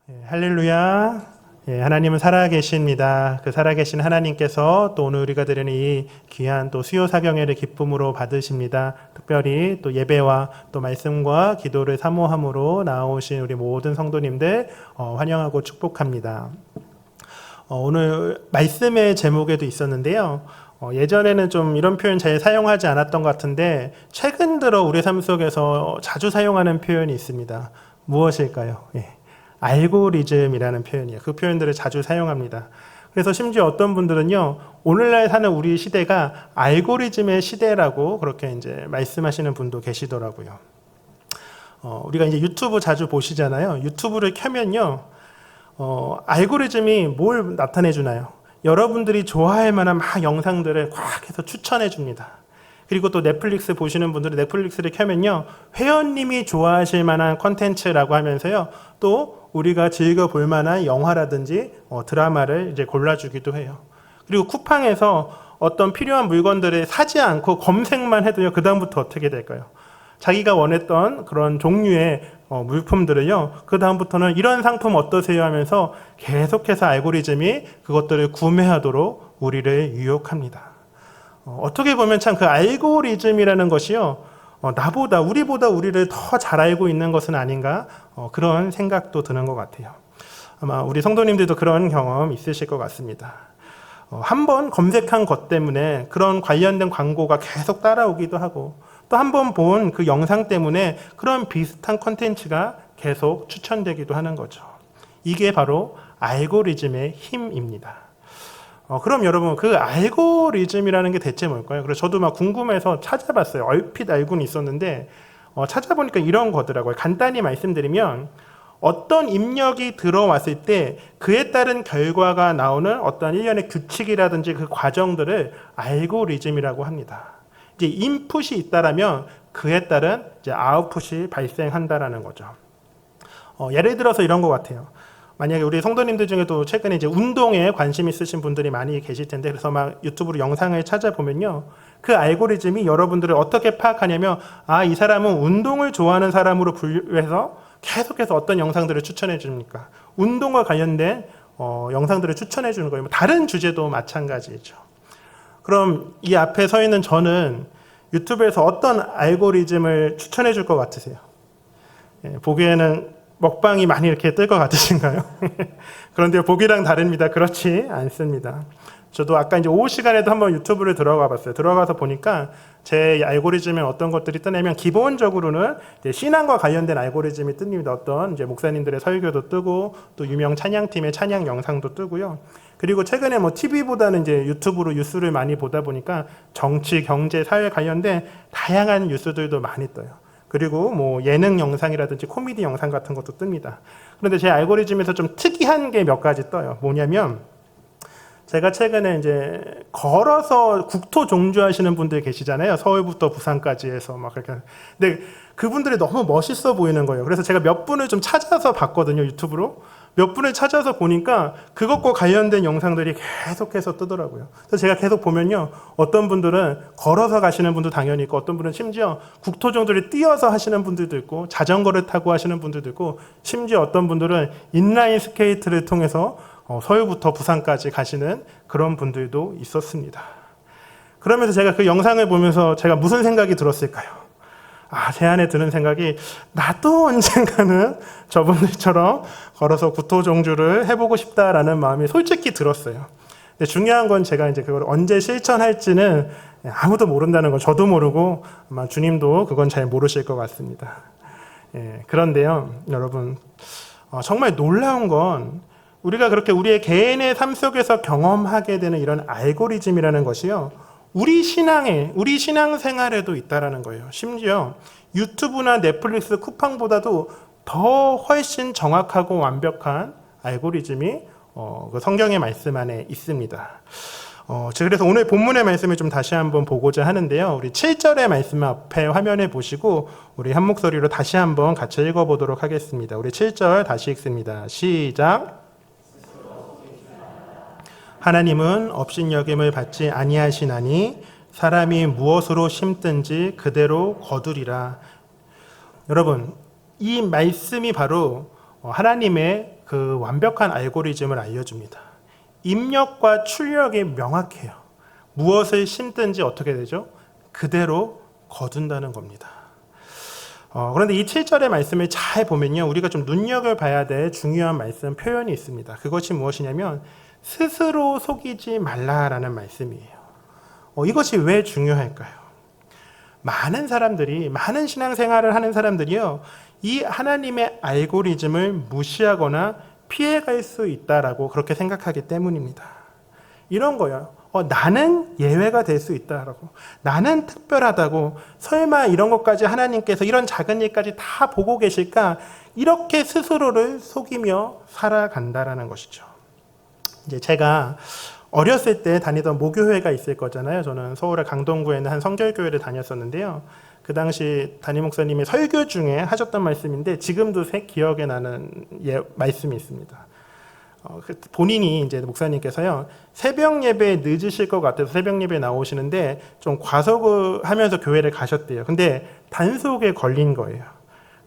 할렐루야. 하나님은 살아계십니다. 그 살아계신 하나님께서 또 오늘 우리가 드리는 이 귀한 또 수요 사경회를 기쁨으로 받으십니다. 특별히 또 예배와 또 말씀과 기도를 사모함으로 나오신 우리 모든 성도님들 환영하고 축복합니다. 오늘 말씀의 제목에도 있었는데요. 예전에는 좀 이런 표현 잘 사용하지 않았던 것 같은데 최근 들어 우리 삶 속에서 자주 사용하는 표현이 있습니다. 무엇일까요? 알고리즘이라는 표현이에요. 그 표현들을 자주 사용합니다. 그래서 심지어 어떤 분들은요, 오늘날 사는 우리 시대가 알고리즘의 시대라고 그렇게 이제 말씀하시는 분도 계시더라고요. 우리가 이제 유튜브 자주 보시잖아요. 유튜브를 켜면요, 알고리즘이 뭘 나타내 주나요? 여러분들이 좋아할 만한 막 영상들을 꽉 해서 추천해 줍니다. 그리고 또 넷플릭스 보시는 분들은 넷플릭스를 켜면요, 회원님이 좋아하실 만한 컨텐츠라고 하면서요, 또 우리가 즐겨볼 만한 영화라든지 드라마를 이제 골라주기도 해요. 그리고 쿠팡에서 어떤 필요한 물건들을 사지 않고 검색만 해도요, 그 다음부터 어떻게 될까요? 자기가 원했던 그런 종류의 물품들을요, 그 다음부터는 이런 상품 어떠세요 하면서 계속해서 알고리즘이 그것들을 구매하도록 우리를 유혹합니다. 어떻게 보면 참 그 알고리즘이라는 것이요, 우리보다 우리를 더 잘 알고 있는 것은 아닌가, 그런 생각도 드는 것 같아요. 아마 우리 성도님들도 그런 경험 있으실 것 같습니다. 한번 검색한 것 때문에 그런 관련된 광고가 계속 따라오기도 하고, 또 한 번 본 그 영상 때문에 그런 비슷한 콘텐츠가 계속 추천되기도 하는 거죠. 이게 바로 알고리즘의 힘입니다. 그럼 여러분, 그 알고리즘이라는 게 대체 뭘까요? 그래서 저도 막 궁금해서 찾아봤어요. 얼핏 알고는 있었는데, 찾아보니까 이런 거더라고요. 간단히 말씀드리면, 어떤 입력이 들어왔을 때 그에 따른 결과가 나오는 어떤 일련의 규칙이라든지 그 과정들을 알고리즘이라고 합니다. 이제 인풋이 있다라면 그에 따른 이제 아웃풋이 발생한다라는 거죠. 예를 들어서 이런 것 같아요. 만약에 우리 성도님들 중에도 최근에 이제 운동에 관심 있으신 분들이 많이 계실 텐데, 그래서 막 유튜브로 영상을 찾아보면요, 그 알고리즘이 여러분들을 어떻게 파악하냐면, 이 사람은 운동을 좋아하는 사람으로 분류해서 계속해서 어떤 영상들을 추천해 줍니까? 운동과 관련된 영상들을 추천해 주는 거예요. 다른 주제도 마찬가지죠. 그럼 이 앞에 서 있는 저는 유튜브에서 어떤 알고리즘을 추천해 줄 것 같으세요? 보기에는 먹방이 많이 이렇게 뜰 것 같으신가요? 그런데 보기랑 다릅니다. 그렇지 않습니다. 저도 아까 이제 오후 시간에도 한번 유튜브를 들어가 봤어요. 들어가서 보니까 제 알고리즘에 어떤 것들이 뜨냐면, 기본적으로는 이제 신앙과 관련된 알고리즘이 뜹니다. 어떤 이제 목사님들의 설교도 뜨고, 또 유명 찬양팀의 찬양 영상도 뜨고요. 그리고 최근에 TV보다는 이제 유튜브로 뉴스를 많이 보다 보니까 정치, 경제, 사회 관련된 다양한 뉴스들도 많이 떠요. 그리고 예능 영상이라든지 코미디 영상 같은 것도 뜹니다. 그런데 제 알고리즘에서 좀 특이한 게 몇 가지 떠요. 뭐냐면, 제가 최근에 이제 걸어서 국토 종주하시는 분들 계시잖아요. 서울부터 부산까지 해서 막 그렇게. 근데 그분들이 너무 멋있어 보이는 거예요. 그래서 제가 몇 분을 좀 찾아서 봤거든요, 유튜브로. 몇 분을 찾아서 보니까 그것과 관련된 영상들이 계속해서 뜨더라고요. 그래서 제가 계속 보면요, 어떤 분들은 걸어서 가시는 분도 당연히 있고, 어떤 분은 심지어 국토 종주를 뛰어서 하시는 분들도 있고, 자전거를 타고 하시는 분들도 있고, 심지어 어떤 분들은 인라인 스케이트를 통해서 서울부터 부산까지 가시는 그런 분들도 있었습니다. 그러면서 제가 그 영상을 보면서 제가 무슨 생각이 들었을까요? 제 안에 드는 생각이, 나도 언젠가는 저분들처럼 걸어서 국토종주를 해보고 싶다라는 마음이 솔직히 들었어요. 근데 중요한 건 제가 이제 그걸 언제 실천할지는 아무도 모른다는 걸 저도 모르고, 아마 주님도 그건 잘 모르실 것 같습니다. 그런데요, 여러분, 정말 놀라운 건, 우리가 그렇게 우리의 개인의 삶 속에서 경험하게 되는 이런 알고리즘이라는 것이요, 우리 신앙생활에도 있다라는 거예요. 심지어 유튜브나 넷플릭스, 쿠팡보다도 더 훨씬 정확하고 완벽한 알고리즘이 그 성경의 말씀 안에 있습니다. 그래서 오늘 본문의 말씀을 좀 다시 한번 보고자 하는데요. 우리 7절의 말씀 앞에 화면에 보시고 우리 한 목소리로 다시 한번 같이 읽어보도록 하겠습니다. 우리 7절 다시 읽습니다. 시작. 하나님은 업신여김을 받지 아니하시나니 사람이 무엇으로 심든지 그대로 거두리라. 여러분, 이 말씀이 바로 하나님의 그 완벽한 알고리즘을 알려줍니다. 입력과 출력이 명확해요. 무엇을 심든지 어떻게 되죠? 그대로 거둔다는 겁니다. 그런데 이 7절의 말씀을 잘 보면요, 우리가 좀 눈여겨봐야 될 중요한 말씀, 표현이 있습니다. 그것이 무엇이냐면 스스로 속이지 말라라는 말씀이에요. 이것이 왜 중요할까요? 많은 사람들이, 많은 신앙생활을 하는 사람들이요, 이 하나님의 알고리즘을 무시하거나 피해갈 수 있다라고 그렇게 생각하기 때문입니다. 이런 거예요. 나는 예외가 될 수 있다라고, 나는 특별하다고, 설마 이런 것까지 하나님께서 이런 작은 일까지 다 보고 계실까, 이렇게 스스로를 속이며 살아간다라는 것이죠. 이제 제가 어렸을 때 다니던 모교회가 있을 거잖아요. 저는 서울의 강동구에 있는 한 성결교회를 다녔었는데요. 그 당시 담임 목사님의 설교 중에 하셨던 말씀인데 지금도 기억에 나는 말씀이 있습니다. 본인이 이제 목사님께서요, 새벽 예배에 늦으실 것 같아서 새벽 예배에 나오시는데 좀 과속을 하면서 교회를 가셨대요. 근데 단속에 걸린 거예요.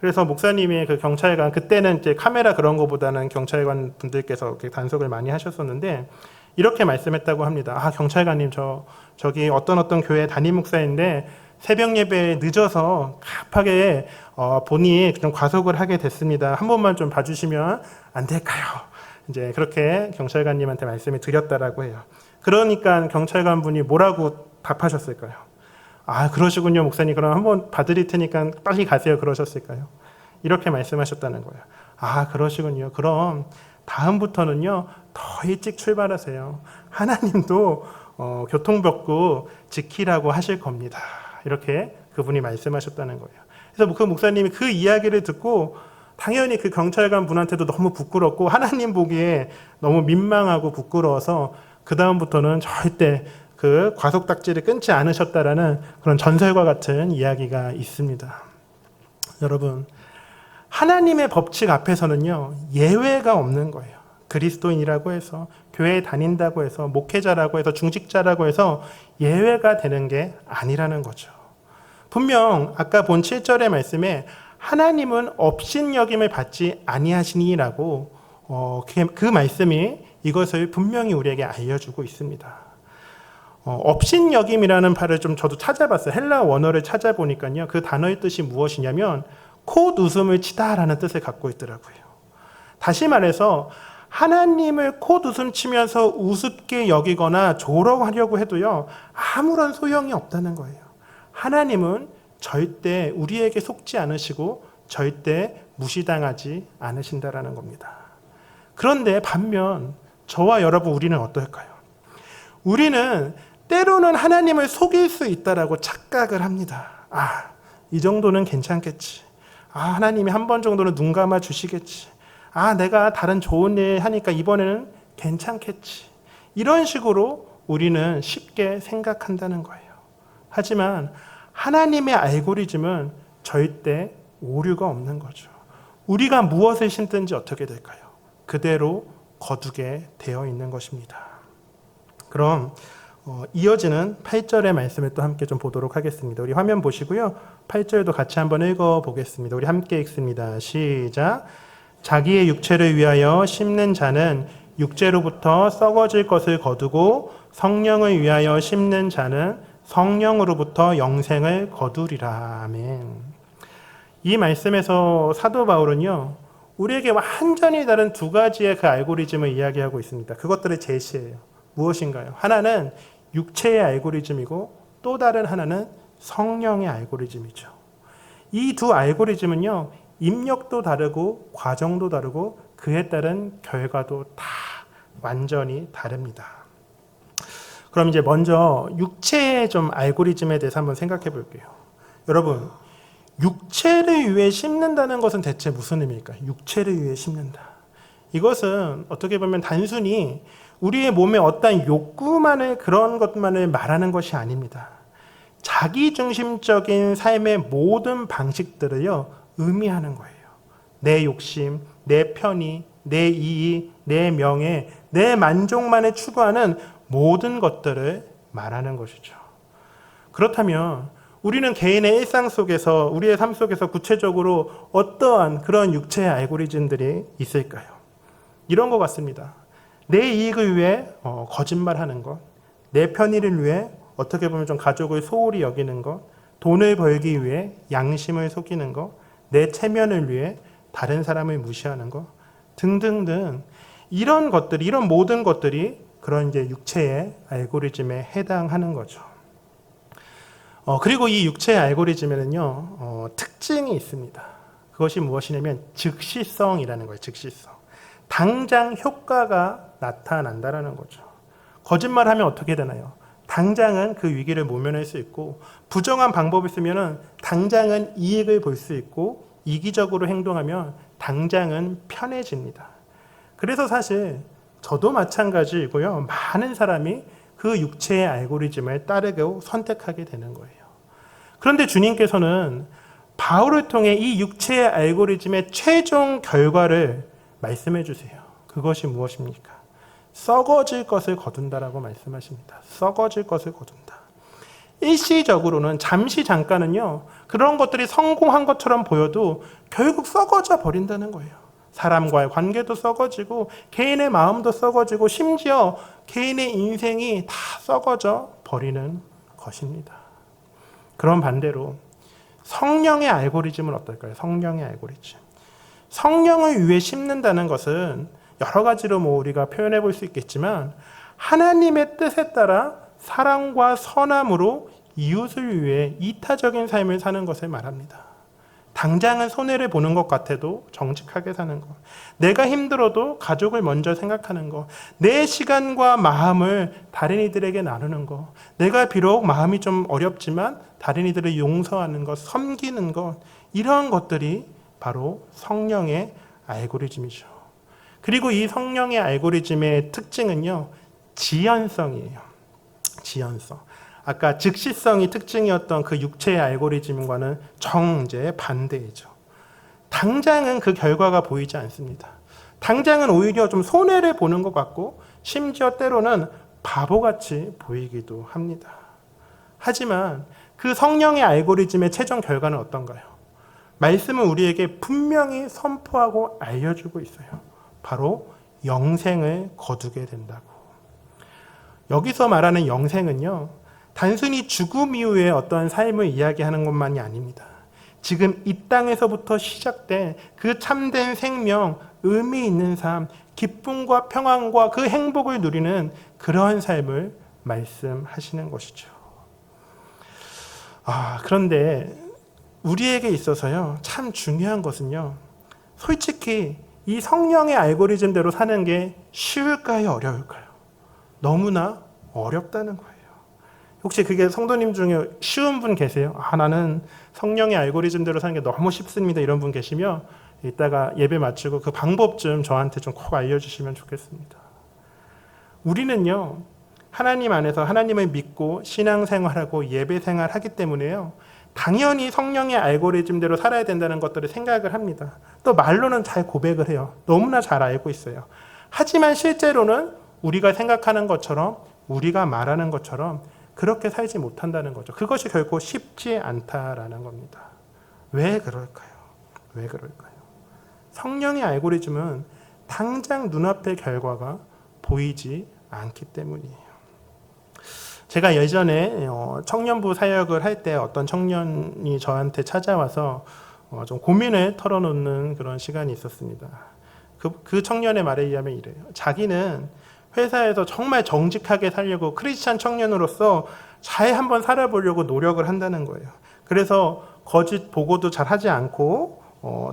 그래서 목사님이 그 경찰관, 그때는 이제 카메라 그런 거보다는 경찰관 분들께서 단속을 많이 하셨었는데 이렇게 말씀했다고 합니다. 경찰관님, 저기 어떤 교회 담임 목사인데 새벽 예배에 늦어서 급하게 본인이 좀 과속을 하게 됐습니다. 한 번만 좀 봐주시면 안 될까요? 이제 그렇게 경찰관님한테 말씀을 드렸다라고 해요. 그러니까 경찰관 분이 뭐라고 답하셨을까요? 그러시군요, 목사님. 그럼 한번 봐드릴 테니까 빨리 가세요. 그러셨을까요? 이렇게 말씀하셨다는 거예요. 그러시군요. 그럼 다음부터는요, 더 일찍 출발하세요. 하나님도 교통법규 지키라고 하실 겁니다. 이렇게 그분이 말씀하셨다는 거예요. 그래서 그 목사님이 그 이야기를 듣고 당연히 그 경찰관 분한테도 너무 부끄럽고 하나님 보기에 너무 민망하고 부끄러워서 그 다음부터는 절대 그 과속 딱지를 끊지 않으셨다라는 그런 전설과 같은 이야기가 있습니다. 여러분, 하나님의 법칙 앞에서는요, 예외가 없는 거예요. 그리스도인이라고 해서, 교회에 다닌다고 해서, 목회자라고 해서, 중직자라고 해서 예외가 되는 게 아니라는 거죠. 분명 아까 본 7절의 말씀에 하나님은 업신여김을 받지 아니하시니라고 그 말씀이 이것을 분명히 우리에게 알려주고 있습니다. 업신여김이라는 말을 좀 저도 찾아봤어요. 헬라 원어를 찾아보니까요, 그 단어의 뜻이 무엇이냐면 콧웃음을 치다라는 뜻을 갖고 있더라고요. 다시 말해서 하나님을 콧웃음 치면서 우습게 여기거나 조롱하려고 해도요, 아무런 소용이 없다는 거예요. 하나님은 절대 우리에게 속지 않으시고 절대 무시당하지 않으신다라는 겁니다. 그런데 반면 저와 여러분, 우리는 어떨까요? 우리는 때로는 하나님을 속일 수 있다라고 착각을 합니다. 이 정도는 괜찮겠지. 하나님이 한 번 정도는 눈 감아 주시겠지. 내가 다른 좋은 일 하니까 이번에는 괜찮겠지. 이런 식으로 우리는 쉽게 생각한다는 거예요. 하지만 하나님의 알고리즘은 절대 오류가 없는 거죠. 우리가 무엇을 심든지 어떻게 될까요? 그대로 거두게 되어 있는 것입니다. 그럼 이어지는 8절의 말씀을 또 함께 좀 보도록 하겠습니다. 우리 화면 보시고요, 8절도 같이 한번 읽어보겠습니다. 우리 함께 읽습니다. 시작. 자기의 육체를 위하여 심는 자는 육체로부터 썩어질 것을 거두고 성령을 위하여 심는 자는 성령으로부터 영생을 거두리라. 아멘. 이 말씀에서 사도 바울은요, 우리에게 완전히 다른 두 가지의 그 알고리즘을 이야기하고 있습니다. 그것들을 제시해요. 무엇인가요? 하나는 육체의 알고리즘이고 또 다른 하나는 성령의 알고리즘이죠. 이 두 알고리즘은요, 입력도 다르고 과정도 다르고 그에 따른 결과도 다 완전히 다릅니다. 그럼 이제 먼저 육체의 좀 알고리즘에 대해서 한번 생각해 볼게요. 여러분, 육체를 위해 심는다는 것은 대체 무슨 의미일까요? 육체를 위해 심는다. 이것은 어떻게 보면 단순히 우리의 몸의 어떤 욕구만을, 그런 것만을 말하는 것이 아닙니다. 자기중심적인 삶의 모든 방식들을요, 의미하는 거예요. 내 욕심, 내 편의, 내 이익, 내 명예, 내 만족만을 추구하는 모든 것들을 말하는 것이죠. 그렇다면 우리는 개인의 일상 속에서, 우리의 삶 속에서 구체적으로 어떠한 그런 육체의 알고리즘들이 있을까요? 이런 것 같습니다. 내 이익을 위해 거짓말하는 것, 내 편의를 위해 어떻게 보면 좀 가족을 소홀히 여기는 것, 돈을 벌기 위해 양심을 속이는 것, 내 체면을 위해 다른 사람을 무시하는 것 등등등, 이런 것들이, 이런 모든 것들이 그런 이제 육체의 알고리즘에 해당하는 거죠. 그리고 이 육체의 알고리즘에는요, 특징이 있습니다. 그것이 무엇이냐면 즉시성이라는 거예요. 즉시성. 당장 효과가 나타난다라는 거죠. 거짓말하면 어떻게 되나요? 당장은 그 위기를 모면할 수 있고, 부정한 방법을 쓰면은 당장은 이익을 볼 수 있고, 이기적으로 행동하면 당장은 편해집니다. 그래서 사실 저도 마찬가지이고요. 많은 사람이 그 육체의 알고리즘을 따르고 선택하게 되는 거예요. 그런데 주님께서는 바울을 통해 이 육체의 알고리즘의 최종 결과를 말씀해 주세요. 그것이 무엇입니까? 썩어질 것을 거둔다라고 말씀하십니다. 썩어질 것을 거둔다. 일시적으로는, 잠깐은요, 그런 것들이 성공한 것처럼 보여도 결국 썩어져 버린다는 거예요. 사람과의 관계도 썩어지고, 개인의 마음도 썩어지고, 심지어 개인의 인생이 다 썩어져 버리는 것입니다. 그런 반대로 성령의 알고리즘은 어떨까요? 성령의 알고리즘. 성령을 위해 심는다는 것은 여러 가지로 우리가 표현해 볼 수 있겠지만, 하나님의 뜻에 따라 사랑과 선함으로 이웃을 위해 이타적인 삶을 사는 것을 말합니다. 당장은 손해를 보는 것 같아도 정직하게 사는 것, 내가 힘들어도 가족을 먼저 생각하는 것, 내 시간과 마음을 다른 이들에게 나누는 것, 내가 비록 마음이 좀 어렵지만 다른 이들을 용서하는 것, 섬기는 것, 이러한 것들이 바로 성령의 알고리즘이죠. 그리고 이 성령의 알고리즘의 특징은요, 지연성이에요. 지연성. 아까 즉시성이 특징이었던 그 육체의 알고리즘과는 정제 반대이죠. 당장은 그 결과가 보이지 않습니다. 당장은 오히려 좀 손해를 보는 것 같고, 심지어 때로는 바보같이 보이기도 합니다. 하지만 그 성령의 알고리즘의 최종 결과는 어떤가요? 말씀은 우리에게 분명히 선포하고 알려주고 있어요. 바로 영생을 거두게 된다고. 여기서 말하는 영생은요, 단순히 죽음 이후의 어떤 삶을 이야기하는 것만이 아닙니다. 지금 이 땅에서부터 시작된 그 참된 생명, 의미 있는 삶, 기쁨과 평안과 그 행복을 누리는 그러한 삶을 말씀하시는 것이죠. 그런데 우리에게 있어서요, 참 중요한 것은요, 솔직히 이 성령의 알고리즘대로 사는 게 쉬울까요, 어려울까요? 너무나 어렵다는 거예요. 혹시 그게 성도님 중에 쉬운 분 계세요? 나는 성령의 알고리즘대로 사는 게 너무 쉽습니다, 이런 분 계시면 이따가 예배 마치고 그 방법 좀 저한테 좀 꼭 알려주시면 좋겠습니다. 우리는요, 하나님 안에서 하나님을 믿고 신앙생활하고 예배생활하기 때문에요, 당연히 성령의 알고리즘대로 살아야 된다는 것들을 생각을 합니다. 또 말로는 잘 고백을 해요. 너무나 잘 알고 있어요. 하지만 실제로는 우리가 생각하는 것처럼, 우리가 말하는 것처럼 그렇게 살지 못한다는 거죠. 그것이 결코 쉽지 않다라는 겁니다. 왜 그럴까요? 왜 그럴까요? 성령의 알고리즘은 당장 눈앞의 결과가 보이지 않기 때문이에요. 제가 예전에 청년부 사역을 할 때 어떤 청년이 저한테 찾아와서 좀 고민을 털어놓는 그런 시간이 있었습니다. 그 청년의 말에 의하면 이래요. 자기는 회사에서 정말 정직하게 살려고 크리스찬 청년으로서 잘 한번 살아보려고 노력을 한다는 거예요. 그래서 거짓 보고도 잘 하지 않고,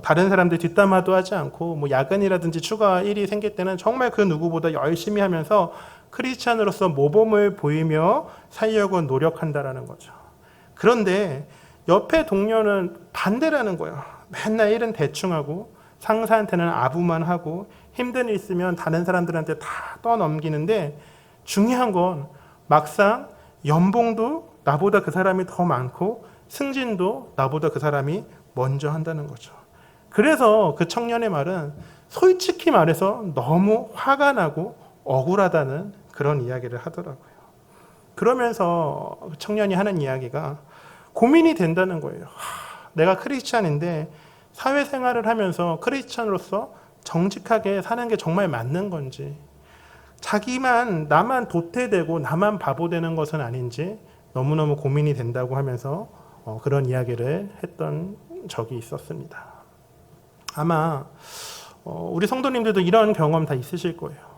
다른 사람들 뒷담화도 하지 않고, 야근이라든지 추가 일이 생길 때는 정말 그 누구보다 열심히 하면서 크리스찬으로서 모범을 보이며 살려고 노력한다라는 거죠. 그런데 옆에 동료는 반대라는 거예요. 맨날 일은 대충 하고, 상사한테는 아부만 하고, 힘든 일 있으면 다른 사람들한테 다 떠넘기는데, 중요한 건 막상 연봉도 나보다 그 사람이 더 많고 승진도 나보다 그 사람이 먼저 한다는 거죠. 그래서 그 청년의 말은 솔직히 말해서 너무 화가 나고 억울하다는 그런 이야기를 하더라고요. 그러면서 청년이 하는 이야기가, 고민이 된다는 거예요. 내가 크리스찬인데 사회생활을 하면서 크리스찬으로서 정직하게 사는 게 정말 맞는 건지, 나만 도태되고 나만 바보 되는 것은 아닌지 너무너무 고민이 된다고 하면서 그런 이야기를 했던 적이 있었습니다. 아마 우리 성도님들도 이런 경험 다 있으실 거예요.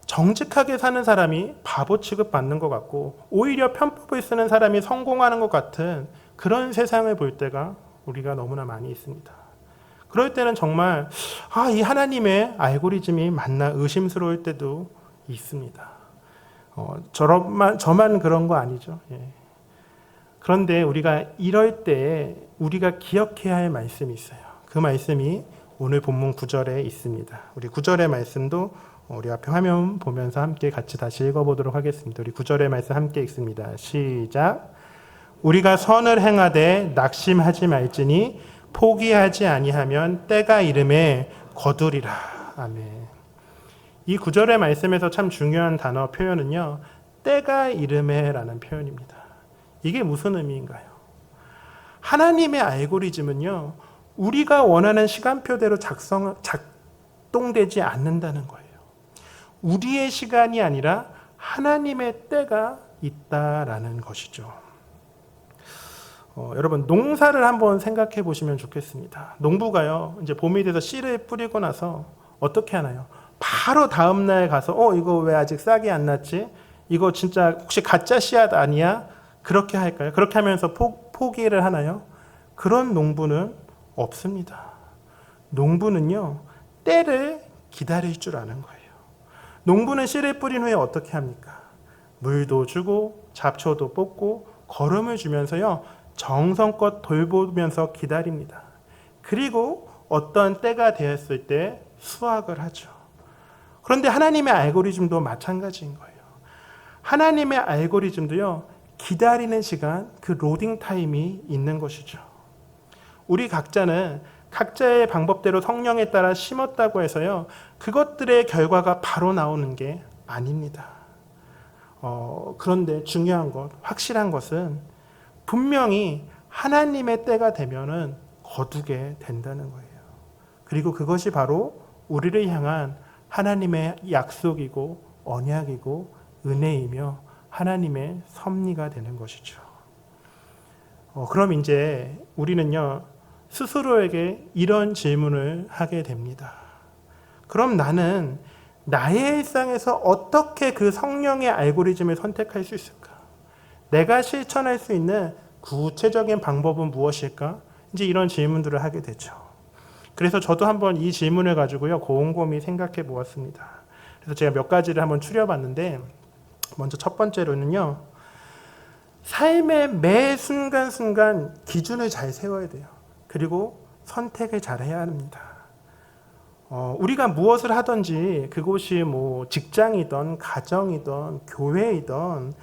정직하게 사는 사람이 바보 취급받는 것 같고 오히려 편법을 쓰는 사람이 성공하는 것 같은 그런 세상을 볼 때가 우리가 너무나 많이 있습니다. 그럴 때는 정말 이 하나님의 알고리즘이 맞나 의심스러울 때도 있습니다. 저만 그런 거 아니죠. 예. 그런데 우리가 이럴 때 우리가 기억해야 할 말씀이 있어요. 그 말씀이 오늘 본문 9절에 있습니다. 우리 9절의 말씀도 우리 앞에 화면 보면서 함께 같이 다시 읽어보도록 하겠습니다. 우리 9절의 말씀 함께 읽습니다. 시작. 우리가 선을 행하되 낙심하지 말지니 포기하지 아니하면 때가 이름에 거두리라. 아멘. 이 9절의 말씀에서 참 중요한 단어 표현은요, 때가 이름에라는 표현입니다. 이게 무슨 의미인가요? 하나님의 알고리즘은요, 우리가 원하는 시간표대로 작동되지 않는다는 거예요. 우리의 시간이 아니라 하나님의 때가 있다라는 것이죠. 여러분, 농사를 한번 생각해 보시면 좋겠습니다. 농부가요, 이제 봄이 돼서 씨를 뿌리고 나서 어떻게 하나요? 바로 다음날 가서 이거 왜 아직 싹이 안 났지? 이거 진짜 혹시 가짜 씨앗 아니야? 그렇게 할까요? 그렇게 하면서 포기를 하나요? 그런 농부는 없습니다. 농부는요, 때를 기다릴 줄 아는 거예요. 농부는 씨를 뿌린 후에 어떻게 합니까? 물도 주고 잡초도 뽑고 거름을 주면서요, 정성껏 돌보면서 기다립니다. 그리고 어떤 때가 되었을 때 수확을 하죠. 그런데 하나님의 알고리즘도 마찬가지인 거예요. 하나님의 알고리즘도요, 기다리는 시간, 그 로딩 타임이 있는 것이죠. 우리 각자는 각자의 방법대로 성령에 따라 심었다고 해서요, 그것들의 결과가 바로 나오는 게 아닙니다. 그런데 중요한 것, 확실한 것은 분명히 하나님의 때가 되면은 거두게 된다는 거예요. 그리고 그것이 바로 우리를 향한 하나님의 약속이고 언약이고 은혜이며 하나님의 섭리가 되는 것이죠. 그럼 이제 우리는요, 스스로에게 이런 질문을 하게 됩니다. 그럼 나는 나의 일상에서 어떻게 그 성령의 알고리즘을 선택할 수 있을까? 내가 실천할 수 있는 구체적인 방법은 무엇일까? 이제 이런 질문들을 하게 되죠. 그래서 저도 한번 이 질문을 가지고요, 곰곰이 생각해 보았습니다. 그래서 제가 몇 가지를 한번 추려봤는데, 먼저 첫 번째로는요, 삶의 매 순간순간 기준을 잘 세워야 돼요. 그리고 선택을 잘 해야 합니다. 우리가 무엇을 하든지 그곳이 뭐 직장이든 가정이든 교회이든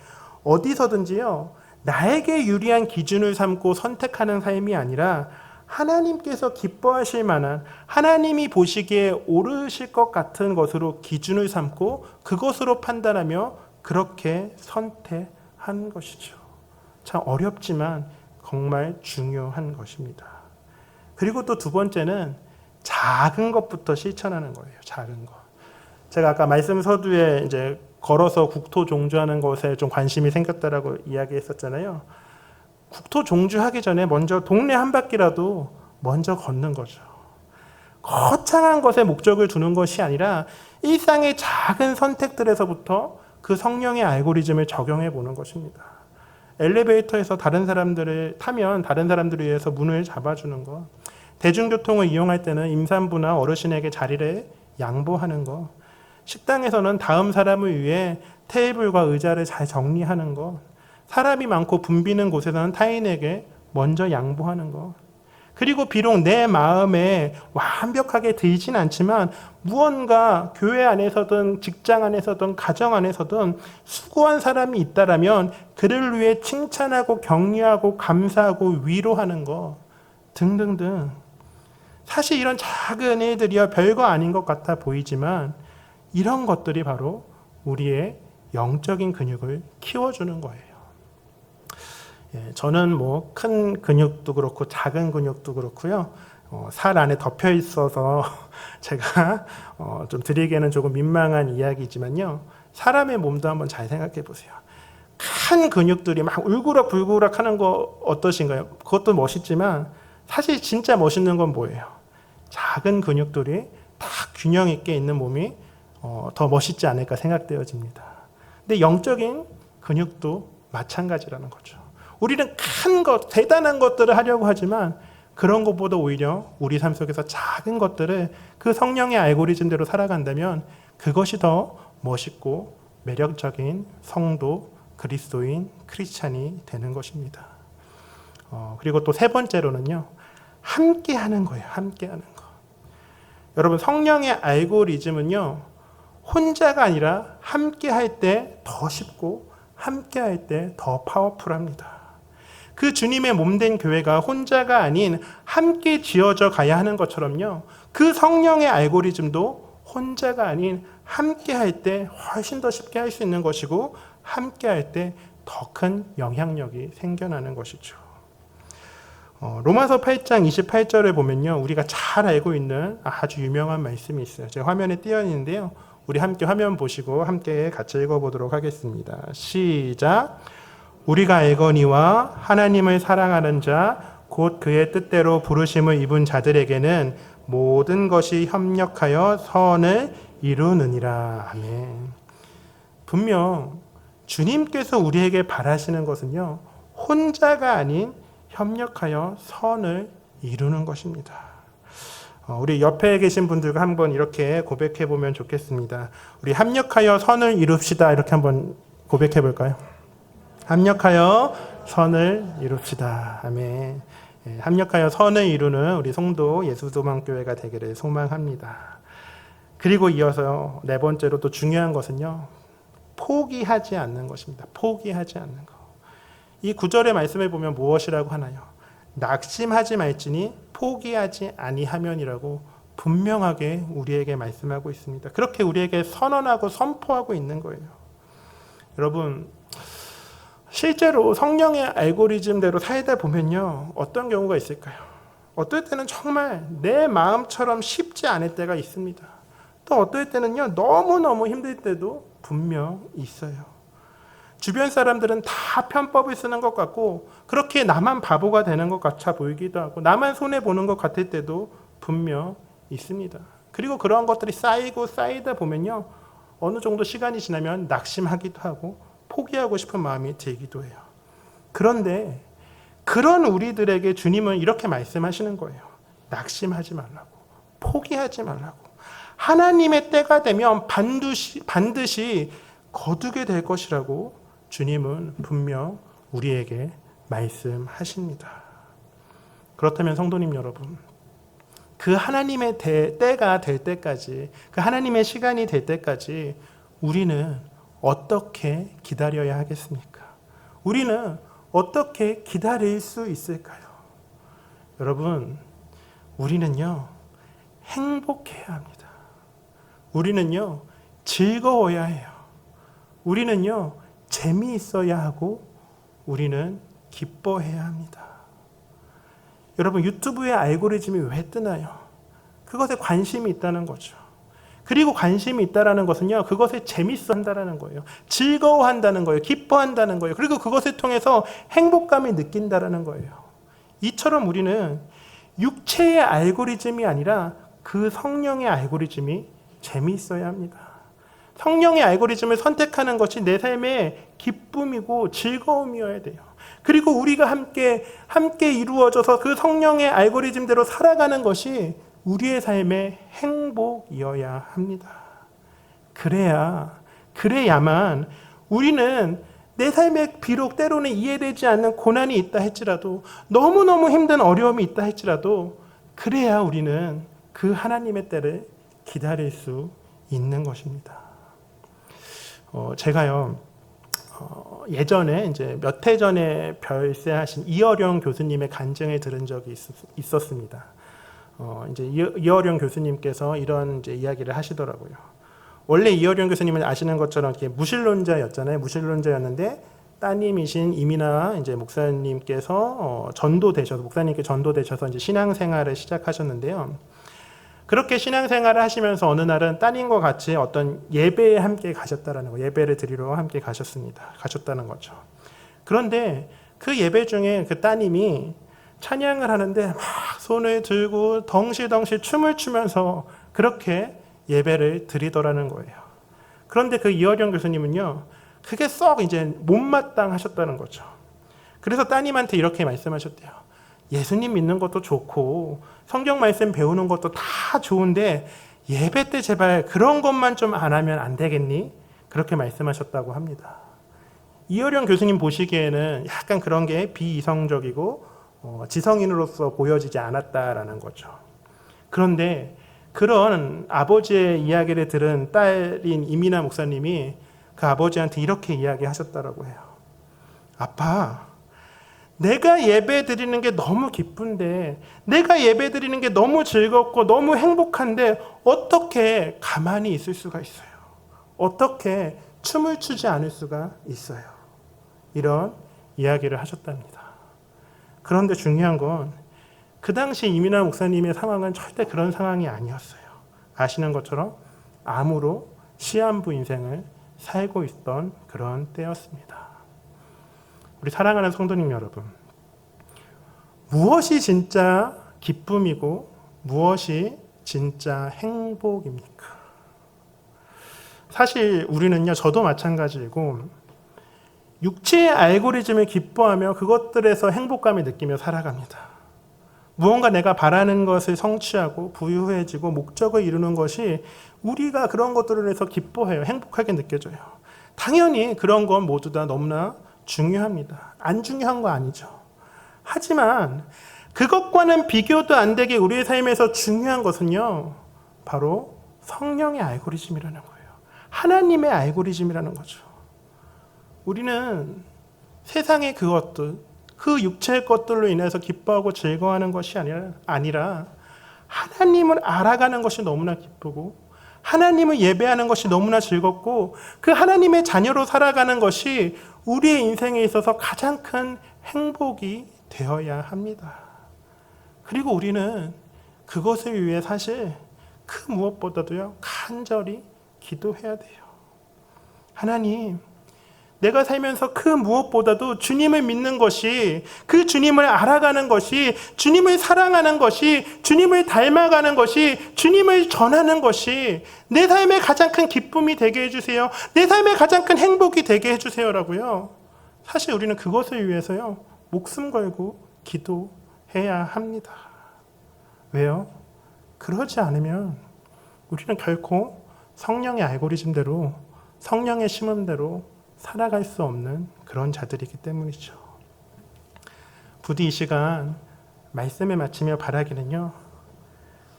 어디서든지요, 나에게 유리한 기준을 삼고 선택하는 삶이 아니라 하나님께서 기뻐하실 만한, 하나님이 보시기에 옳으실 것 같은 것으로 기준을 삼고 그것으로 판단하며 그렇게 선택한 것이죠. 참 어렵지만 정말 중요한 것입니다. 그리고 또 두 번째는 작은 것부터 실천하는 거예요. 작은 것. 제가 아까 말씀 서두에 이제 걸어서 국토 종주하는 것에 좀 관심이 생겼다라고 이야기했었잖아요. 국토 종주하기 전에 먼저 동네 한 바퀴라도 먼저 걷는 거죠. 거창한 것에 목적을 두는 것이 아니라 일상의 작은 선택들에서부터 그 성령의 알고리즘을 적용해 보는 것입니다. 엘리베이터에서 다른 사람들을 타면 다른 사람들을 위해서 문을 잡아주는 것, 대중교통을 이용할 때는 임산부나 어르신에게 자리를 양보하는 것, 식당에서는 다음 사람을 위해 테이블과 의자를 잘 정리하는 것, 사람이 많고 붐비는 곳에서는 타인에게 먼저 양보하는 것, 그리고 비록 내 마음에 완벽하게 들진 않지만 무언가 교회 안에서든 직장 안에서든 가정 안에서든 수고한 사람이 있다라면 그를 위해 칭찬하고 격려하고 감사하고 위로하는 것 등등등. 사실 이런 작은 일들이야 별거 아닌 것 같아 보이지만 이런 것들이 바로 우리의 영적인 근육을 키워주는 거예요. 저는 뭐 큰 근육도 그렇고 작은 근육도 그렇고요. 살 안에 덮여 있어서 제가 좀 드리기에는 조금 민망한 이야기지만요. 사람의 몸도 한번 잘 생각해 보세요. 큰 근육들이 막 울그락불그락 하는 거 어떠신가요? 그것도 멋있지만 사실 진짜 멋있는 건 뭐예요? 작은 근육들이 다 균형 있게 있는 몸이 더 멋있지 않을까 생각되어집니다. 근데 영적인 근육도 마찬가지라는 거죠. 우리는 큰 것, 대단한 것들을 하려고 하지만 그런 것보다 오히려 우리 삶 속에서 작은 것들을 그 성령의 알고리즘대로 살아간다면 그것이 더 멋있고 매력적인 성도, 그리스도인, 크리스찬이 되는 것입니다. 그리고 또 세 번째로는요, 함께 하는 거예요. 함께 하는 거. 여러분, 성령의 알고리즘은요, 혼자가 아니라 함께 할 때 더 쉽고 함께 할 때 더 파워풀합니다. 그 주님의 몸된 교회가 혼자가 아닌 함께 지어져 가야 하는 것처럼요, 그 성령의 알고리즘도 혼자가 아닌 함께 할 때 훨씬 더 쉽게 할 수 있는 것이고 함께 할 때 더 큰 영향력이 생겨나는 것이죠. 로마서 8장 28절에 보면요, 우리가 잘 알고 있는 아주 유명한 말씀이 있어요. 제가 화면에 띄어 있는데요, 우리 함께 화면 보시고 함께 같이 읽어보도록 하겠습니다. 시작. 우리가 알거니와 하나님을 사랑하는 자 곧 그의 뜻대로 부르심을 입은 자들에게는 모든 것이 협력하여 선을 이루느니라. 아멘. 분명 주님께서 우리에게 바라시는 것은요, 혼자가 아닌 협력하여 선을 이루는 것입니다. 우리 옆에 계신 분들과 한번 이렇게 고백해 보면 좋겠습니다. 우리 합력하여 선을 이룹시다. 이렇게 한번 고백해 볼까요? 합력하여 선을 이룹시다. 아멘. 합력하여 선을 이루는 우리 성도 예수도망교회가 되기를 소망합니다. 그리고 이어서 네 번째로 또 중요한 것은요, 포기하지 않는 것입니다. 포기하지 않는 것. 이 구절의 말씀을 보면 무엇이라고 하나요? 낙심하지 말지니 포기하지 아니하면이라고 분명하게 우리에게 말씀하고 있습니다. 그렇게 우리에게 선언하고 선포하고 있는 거예요. 여러분, 실제로 성령의 알고리즘대로 살다 보면요, 어떤 경우가 있을까요? 어떨 때는 정말 내 마음처럼 쉽지 않을 때가 있습니다. 또 어떨 때는요, 너무너무 힘들 때도 분명 있어요. 주변 사람들은 다 편법을 쓰는 것 같고 그렇게 나만 바보가 되는 것 같아 보이기도 하고 나만 손해보는 것 같을 때도 분명 있습니다. 그리고 그런 것들이 쌓이고 쌓이다 보면요, 어느 정도 시간이 지나면 낙심하기도 하고 포기하고 싶은 마음이 들기도 해요. 그런데 그런 우리들에게 주님은 이렇게 말씀하시는 거예요. 낙심하지 말라고, 포기하지 말라고. 하나님의 때가 되면 반드시 거두게 될 것이라고 주님은 분명 우리에게 말씀하십니다. 그렇다면 성도님 여러분, 그 하나님의 때가 될 때까지, 그 하나님의 시간이 될 때까지 우리는 어떻게 기다려야 하겠습니까? 우리는 어떻게 기다릴 수 있을까요? 여러분, 우리는요, 행복해야 합니다. 우리는요, 즐거워야 해요. 우리는요, 재미있어야 하고 우리는 기뻐해야 합니다. 여러분, 유튜브의 알고리즘이 왜 뜨나요? 그것에 관심이 있다는 거죠. 그리고 관심이 있다는 것은요, 그것에 재밌어 한다는 거예요. 즐거워한다는 거예요. 기뻐한다는 거예요. 그리고 그것을 통해서 행복감을 느낀다는 거예요. 이처럼 우리는 육체의 알고리즘이 아니라 그 성령의 알고리즘이 재미있어야 합니다. 성령의 알고리즘을 선택하는 것이 내 삶의 기쁨이고 즐거움이어야 돼요. 그리고 우리가 함께 이루어져서 그 성령의 알고리즘대로 살아가는 것이 우리의 삶의 행복이어야 합니다. 그래야만 우리는 내 삶에 비록 때로는 이해되지 않는 고난이 있다 할지라도, 너무너무 힘든 어려움이 있다 할지라도, 그래야 우리는 그 하나님의 때를 기다릴 수 있는 것입니다. 제가요, 예전에 이제 몇 해 전에 별세하신 이어령 교수님의 간증을 들은 적이 있었습니다. 이제 이어령 교수님께서 이런 이제 이야기를 하시더라고요. 원래 이어령 교수님은 아시는 것처럼 이렇게 무신론자였잖아요. 무신론자였는데 따님이신 이민아 이제 목사님께서 목사님께 전도되셔서 이제 신앙생활을 시작하셨는데요. 그렇게 신앙생활을 하시면서 어느 날은 따님과 같이 어떤 예배에 함께 가셨다라는 거, 예배를 드리러 함께 가셨다는 거죠. 그런데 그 예배 중에 그 따님이 찬양을 하는데 막 손을 들고 덩실덩실 춤을 추면서 그렇게 예배를 드리더라는 거예요. 그런데 그 이어령 교수님은요, 그게 썩 이제 못마땅하셨다는 거죠. 그래서 따님한테 이렇게 말씀하셨대요. 예수님 믿는 것도 좋고 성경 말씀 배우는 것도 다 좋은데 예배 때 제발 그런 것만 좀 안 하면 안 되겠니? 그렇게 말씀하셨다고 합니다. 이어령 교수님 보시기에는 약간 그런 게 비이성적이고 지성인으로서 보여지지 않았다라는 거죠. 그런데 그런 아버지의 이야기를 들은 딸인 이민아 목사님이 그 아버지한테 이렇게 이야기하셨다라고 해요. 아빠, 내가 예배 드리는 게 너무 기쁜데, 내가 예배 드리는 게 너무 즐겁고 너무 행복한데 어떻게 가만히 있을 수가 있어요? 어떻게 춤을 추지 않을 수가 있어요? 이런 이야기를 하셨답니다. 그런데 중요한 건 그 당시 이민아 목사님의 상황은 절대 그런 상황이 아니었어요. 아시는 것처럼 암으로 시한부 인생을 살고 있던 그런 때였습니다. 우리 사랑하는 성도님 여러분, 무엇이 진짜 기쁨이고 무엇이 진짜 행복입니까? 사실 우리는요, 저도 마찬가지이고 육체의 알고리즘을 기뻐하며 그것들에서 행복감을 느끼며 살아갑니다. 무언가 내가 바라는 것을 성취하고 부유해지고 목적을 이루는 것이 우리가 그런 것들을 해서 기뻐해요. 행복하게 느껴져요. 당연히 그런 건 모두 다 너무나 중요합니다. 안 중요한 거 아니죠. 하지만 그것과는 비교도 안 되게 우리의 삶에서 중요한 것은요, 바로 성령의 알고리즘이라는 거예요. 하나님의 알고리즘이라는 거죠. 우리는 세상의 그것들, 그 육체의 것들로 인해서 기뻐하고 즐거워하는 것이 아니라 하나님을 알아가는 것이 너무나 기쁘고 하나님을 예배하는 것이 너무나 즐겁고 그 하나님의 자녀로 살아가는 것이 우리의 인생에 있어서 가장 큰 행복이 되어야 합니다. 그리고 우리는 그것을 위해 사실 그 무엇보다도요, 간절히 기도해야 돼요. 하나님, 내가 살면서 그 무엇보다도 주님을 믿는 것이, 그 주님을 알아가는 것이, 주님을 사랑하는 것이, 주님을 닮아가는 것이, 주님을 전하는 것이 내 삶의 가장 큰 기쁨이 되게 해주세요. 내 삶의 가장 큰 행복이 되게 해주세요라고요. 사실 우리는 그것을 위해서요, 목숨 걸고 기도해야 합니다. 왜요? 그러지 않으면 우리는 결코 성령의 알고리즘대로, 성령의 심음대로 살아갈 수 없는 그런 자들이기 때문이죠. 부디 이 시간 말씀에 맞추며 바라기는요,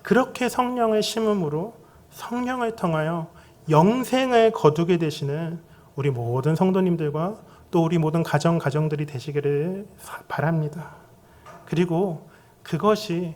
그렇게 성령의 심음으로 성령을 통하여 영생을 거두게 되시는 우리 모든 성도님들과 또 우리 모든 가정들이 되시기를 바랍니다. 그리고 그것이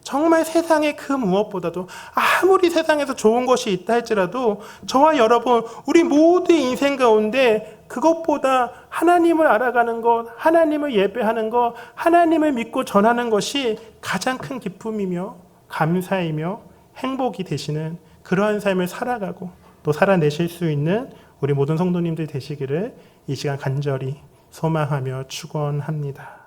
정말 세상의 그 무엇보다도 아무리 세상에서 좋은 것이 있다 할지라도 저와 여러분, 우리 모두의 인생 가운데 그것보다 하나님을 알아가는 것, 하나님을 예배하는 것, 하나님을 믿고 전하는 것이 가장 큰 기쁨이며 감사이며 행복이 되시는 그러한 삶을 살아가고 또 살아내실 수 있는 우리 모든 성도님들 되시기를 이 시간 간절히 소망하며 축원합니다.